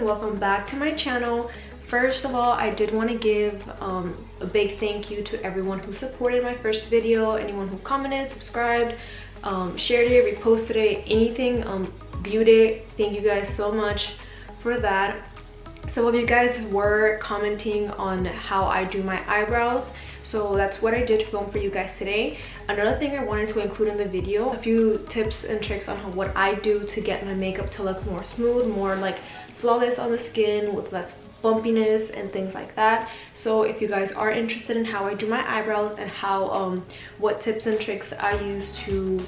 and welcome back to my channel. First of all, I did want to give a big thank you to everyone who supported my first video, anyone who commented, subscribed, shared it, reposted it, anything, viewed it. Thank you guys so much for that. Some of you guys were commenting on how I do my eyebrows, so that's what I did film for you guys today. Another thing I wanted to include in the video, a few tips and tricks on what I do to get my makeup to look more smooth, more like flawless on the skin with less bumpiness and things like that. So if you guys are interested in how I do my eyebrows and how what tips and tricks I use to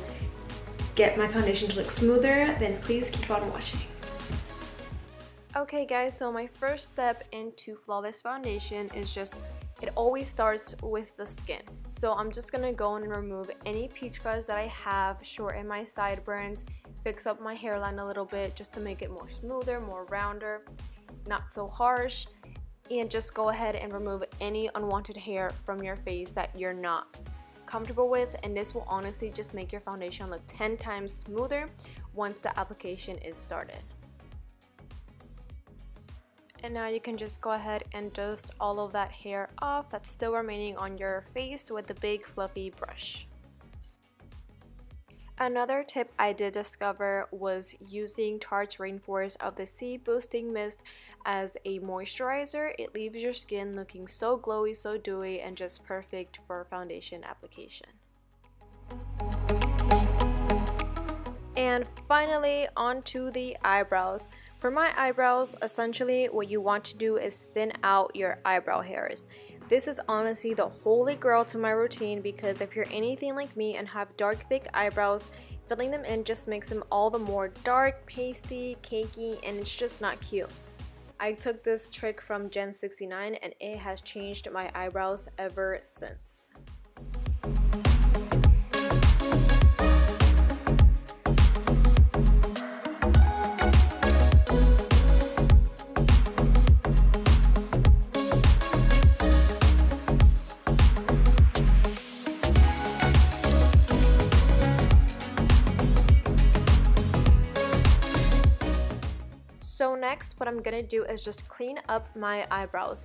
get my foundation to look smoother, then please keep on watching. Okay guys, so my first step into flawless foundation is it always starts with the skin. So I'm just gonna go and remove any peach fuzz that I have, shorten my sideburns, fix up my hairline a little bit just to make it more smoother, more rounder, not so harsh, and just go ahead and remove any unwanted hair from your face that you're not comfortable with, and this will honestly just make your foundation look 10 times smoother once the application is started. And now you can just go ahead and dust all of that hair off that's still remaining on your face with the big fluffy brush. Another tip I did discover was using Tarte Rain of the Sea Boosting Mist as a moisturizer. It leaves your skin looking so glowy, so dewy, and just perfect for foundation application. And finally, onto the eyebrows. For my eyebrows, essentially what you want to do is thin out your eyebrow hairs. This is honestly the holy grail to my routine, because if you're anything like me and have dark, thick eyebrows, filling them in just makes them all the more dark, pasty, cakey, and it's just not cute. I took this trick from Gen 69 and it has changed my eyebrows ever since. So next, what I'm gonna do is just clean up my eyebrows.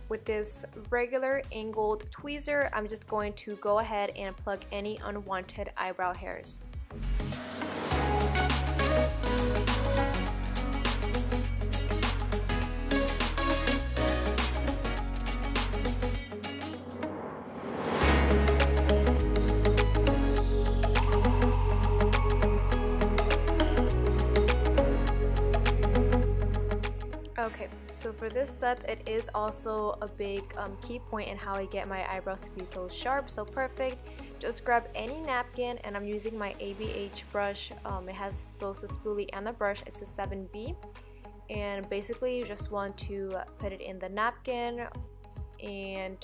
With this regular angled tweezer, I'm just going to go ahead and pluck any unwanted eyebrow hairs. Okay, so for this step, it is also a big key point in how I get my eyebrows to be so sharp, so perfect. Just grab any napkin, and I'm using my ABH brush. It has both the spoolie and the brush. It's a 7B, and basically you just want to put it in the napkin, and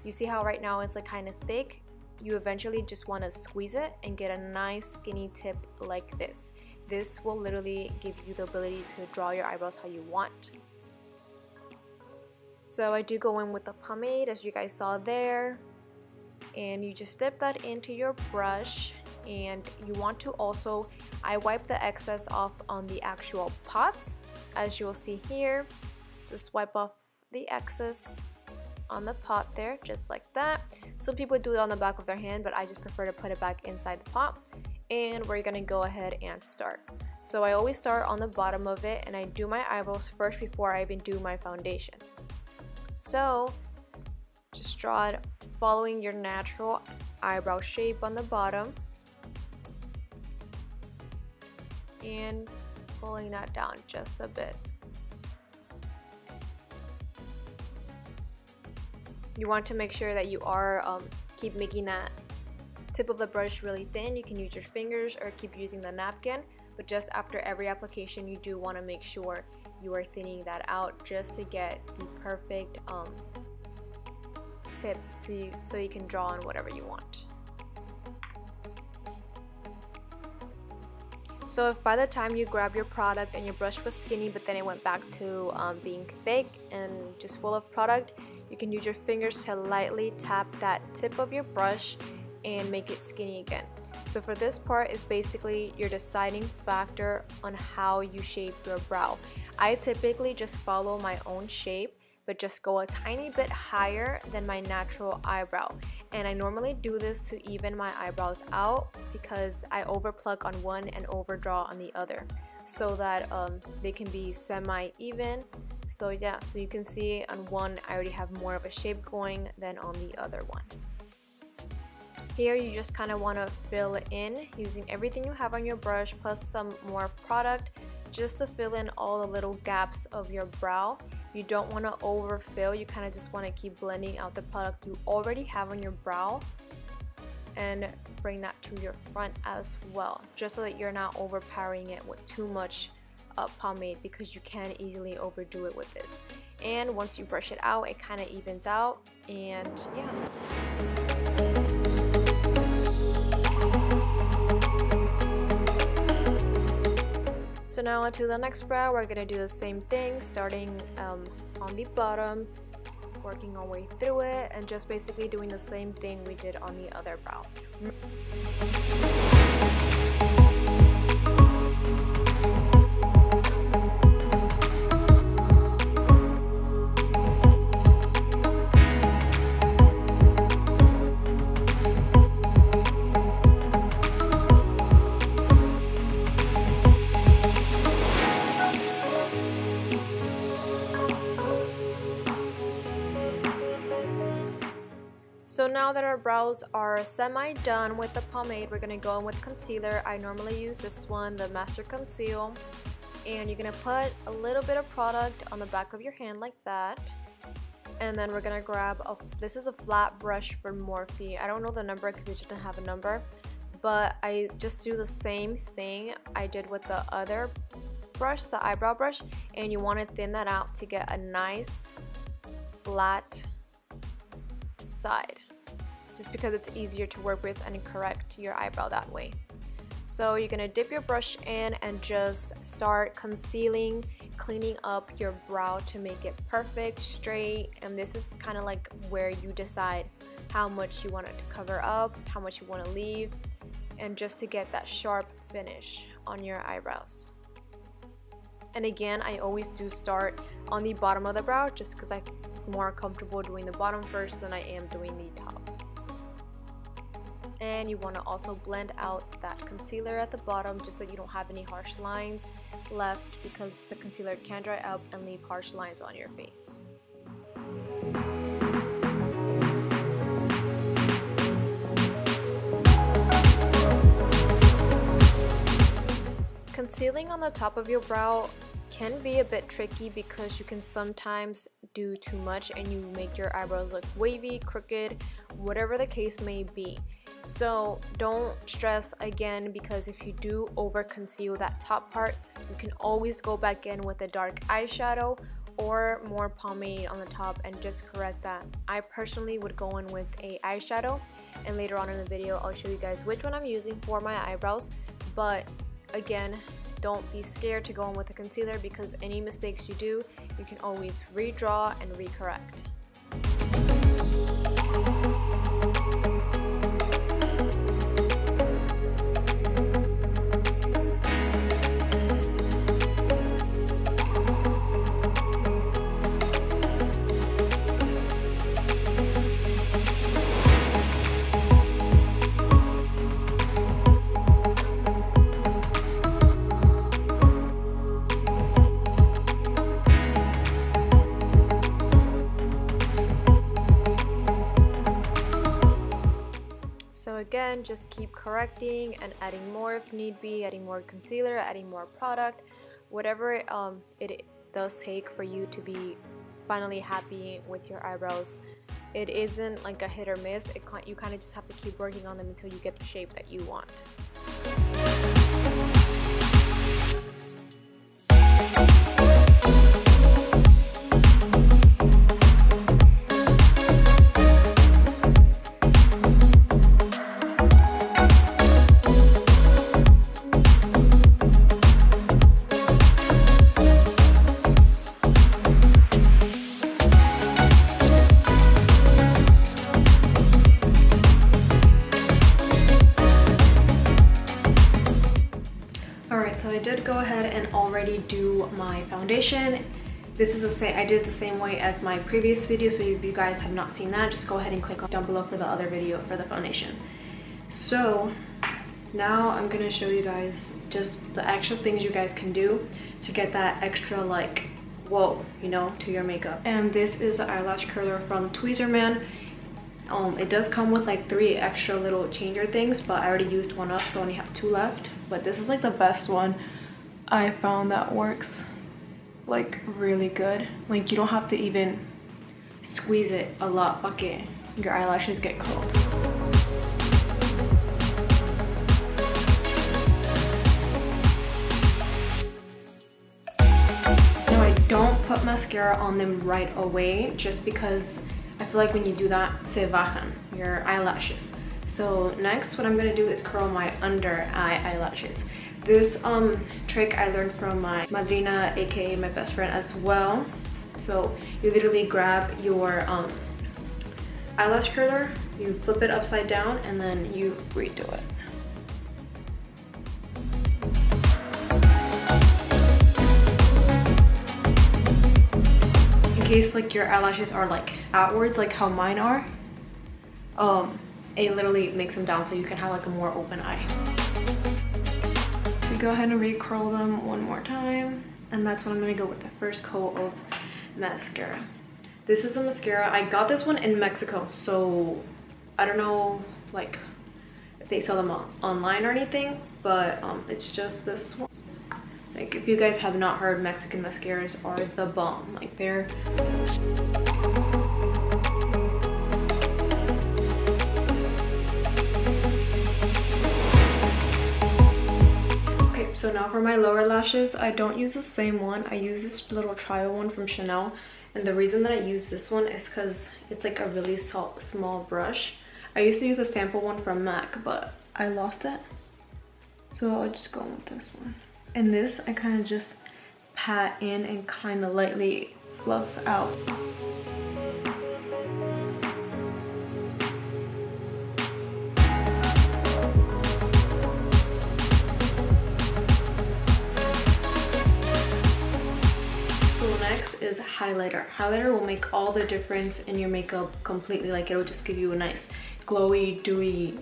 you see how right now it's like kind of thick. You eventually just want to squeeze it and get a nice skinny tip like this. This will literally give you the ability to draw your eyebrows how you want. So I do go in with the pomade, as you guys saw there, and you just dip that into your brush, and you want to also, I wipe the excess off on the actual pots, as you will see here. Just wipe off the excess on the pot there, just like that. Some people do it on the back of their hand, but I just prefer to put it back inside the pot. And we're gonna go ahead and start. So I always start on the bottom of it, and I do my eyebrows first before I even do my foundation. So just draw it following your natural eyebrow shape on the bottom and pulling that down just a bit. You want to make sure that you are keep making that tip of the brush really thin. You can use your fingers or keep using the napkin, but just after every application you do want to make sure you are thinning that out just to get the perfect tip so you can draw on whatever you want. So if by the time you grab your product and your brush was skinny but then it went back to being thick and just full of product, you can use your fingers to lightly tap that tip of your brush and make it skinny again. So for this part is basically your deciding factor on how you shape your brow. I typically just follow my own shape, but just go a tiny bit higher than my natural eyebrow. And I normally do this to even my eyebrows out because I overpluck on one and overdraw on the other, so that they can be semi-even. So yeah, so you can see on one I already have more of a shape going than on the other one. Here you just kind of want to fill in using everything you have on your brush plus some more product, just to fill in all the little gaps of your brow. You don't want to overfill, you kind of just want to keep blending out the product you already have on your brow and bring that to your front as well, just so that you're not overpowering it with too much pomade, because you can easily overdo it with this. And once you brush it out, it kind of evens out, and yeah. So now onto the next brow, we're gonna do the same thing, starting on the bottom, working our way through it, and just basically doing the same thing we did on the other brow. So now that our brows are semi-done with the pomade, we're going to go in with concealer. I normally use this one, the Master Conceal. And you're going to put a little bit of product on the back of your hand like that. And then we're going to grab, this is a flat brush for Morphe. I don't know the number because it didn't have a number. But I just do the same thing I did with the other brush, the eyebrow brush. And you want to thin that out to get a nice flat side, just because it's easier to work with and correct your eyebrow that way. So you're gonna dip your brush in and just start concealing, cleaning up your brow to make it perfect, straight. And this is kind of like where you decide how much you want it to cover up, how much you want to leave, and just to get that sharp finish on your eyebrows. And again, I always do start on the bottom of the brow, just because I'm more comfortable doing the bottom first than I am doing the top. And you want to also blend out that concealer at the bottom, just so you don't have any harsh lines left, because the concealer can dry up and leave harsh lines on your face. Concealing on the top of your brow can be a bit tricky because you can sometimes do too much and you make your eyebrows look wavy, crooked, whatever the case may be. So don't stress again, because if you do over conceal that top part, you can always go back in with a dark eyeshadow or more pomade on the top and just correct that. I personally would go in with a eyeshadow, and later on in the video I'll show you guys which one I'm using for my eyebrows. But again, don't be scared to go in with a concealer, because any mistakes you do, you can always redraw and recorrect. Again, just keep correcting and adding more if need be, adding more concealer, adding more product, whatever it does take for you to be finally happy with your eyebrows. It isn't like a hit or miss. You kind of just have to keep working on them until you get the shape that you want. I did go ahead and already do my foundation. This is the same, I did it the same way as my previous video, so if you guys have not seen that, just go ahead and click down below for the other video for the foundation. So now I'm gonna show you guys just the extra things you guys can do to get that extra like whoa, you know, to your makeup. And this is the eyelash curler from Tweezer Man. It does come with like 3 extra little changer things, but I already used one up, so I only have 2 left. But this is like the best one I found that works like really good. Like you don't have to even squeeze it a lot, bucket. Your eyelashes get curled. Now I don't put mascara on them right away just because I feel like when you do that, se bajan, your eyelashes. So next what I'm gonna do is curl my under eye eyelashes. This trick I learned from my madrina, aka my best friend as well. So you literally grab your eyelash curler, you flip it upside down, and then you redo it. In case like your eyelashes are like outwards, like how mine are, it literally makes them down so you can have like a more open eye. Go ahead and re-curl them one more time, and that's when I'm going to go with the first coat of mascara. This is a mascara. I got this one in Mexico, so I don't know like if they sell them online or anything, but it's just this one. Like if you guys have not heard, Mexican mascaras are the bomb. Like they're so now for my lower lashes, I don't use the same one. I use this little trial one from Chanel, and the reason that I use this one is because it's like a really small brush. I used to use the sample one from MAC, but I lost it, so I'll just go with this one. And this I kind of just pat in and kind of lightly fluff out. Is highlighter. Highlighter will make all the difference in your makeup completely. Like it'll just give you a nice glowy, dewy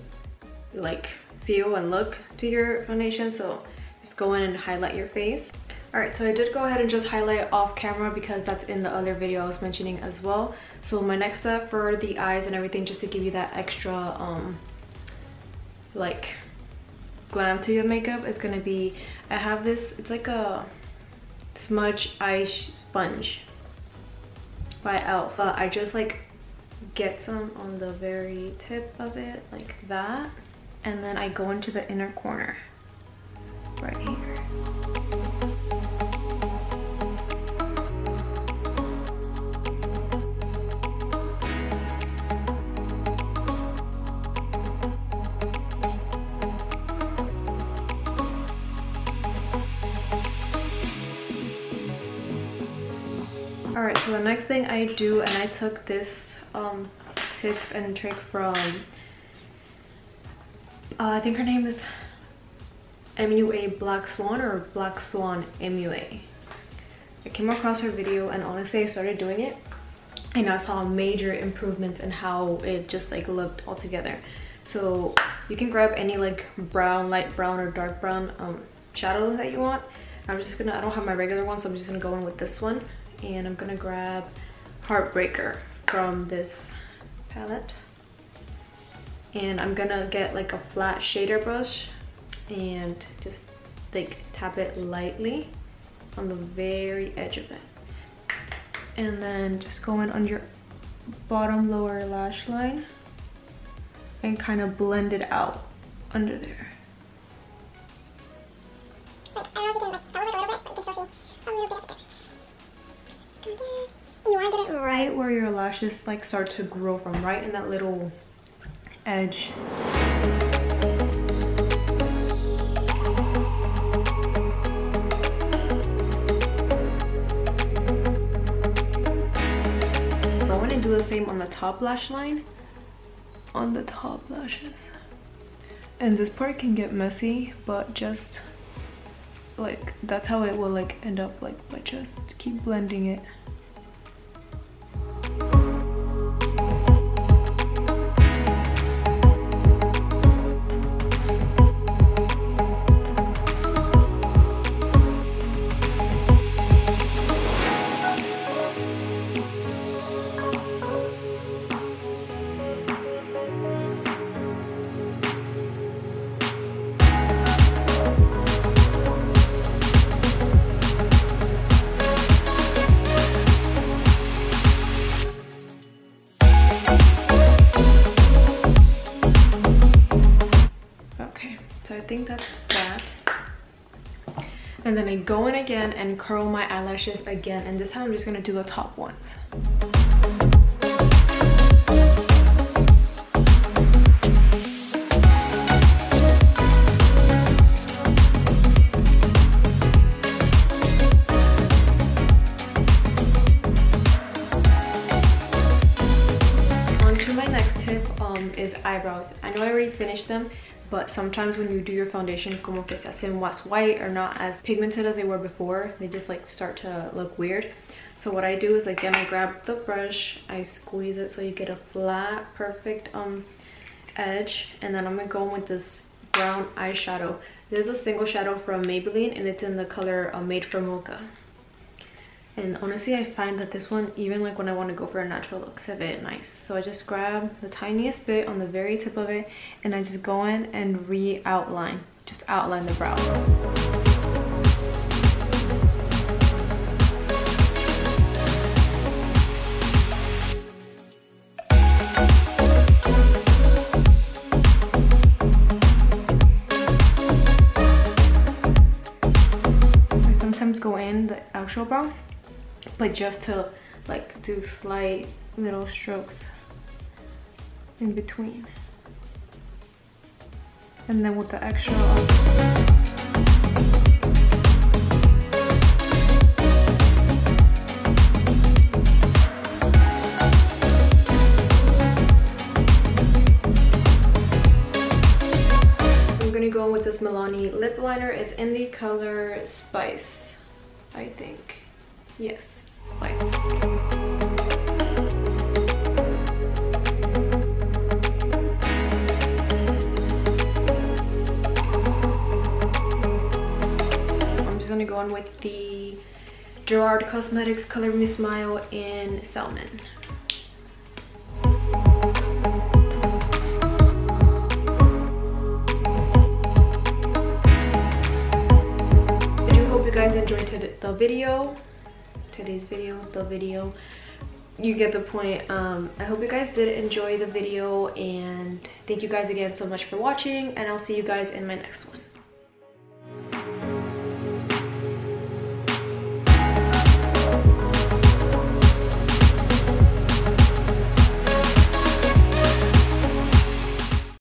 like feel and look to your foundation. So just go in and highlight your face. All right, so I did go ahead and just highlight off camera because that's in the other video I was mentioning as well. So my next step for the eyes and everything, just to give you that extra like glam to your makeup, is gonna be, I have this, it's like a smudge eye sponge by Alpha. I just like get some on the very tip of it like that, and then I go into the inner corner right here. Alright, so the next thing I do, and I took this tip and trick from, I think her name is MUA Black Swan or Black Swan MUA. I came across her video and honestly I started doing it and I saw major improvements in how it just like looked all together. So you can grab any like brown, light brown or dark brown shadow that you want. I'm just gonna, I don't have my regular one, so I'm just gonna go in with this one. And I'm gonna grab Heartbreaker from this palette, and I'm gonna get like a flat shader brush and just like tap it lightly on the very edge of it, and then just go in on your bottom lower lash line and kind of blend it out under there. You want to get it right where your lashes like start to grow from, right in that little edge. Go in and do the same on the top lash line, on the top lashes. And this part can get messy, but just like that's how it will like end up, like, but just keep blending it. I think that's that. And then I go in again and curl my eyelashes again, and this time I'm just gonna do the top ones. On to my next tip is eyebrows. I know I already finished them, but sometimes when you do your foundation, como que se hacen más white or not as pigmented as they were before. They just like start to look weird. So what I do is, again, I grab the brush, I squeeze it so you get a flat, perfect edge, and then I'm gonna go in with this brown eyeshadow. There's a single shadow from Maybelline, and it's in the color Made for Mocha. And honestly, I find that this one, even like when I want to go for a natural look, se ve nice. So I just grab the tiniest bit on the very tip of it, and I just go in and re-outline. Just outline the brow. I sometimes go in the actual brow, but just to like do slight little strokes in between, and then with the extra I'm gonna go in with this Milani lip liner. It's in the color Spice, I think. Yes. Spice. I'm just gonna go on with the Gerard Cosmetics Color Me Smile in Salmon. I do hope you guys enjoyed the video. Today's video, you get the point. I hope you guys did enjoy the video, and thank you guys again so much for watching, and I'll see you guys in my next one.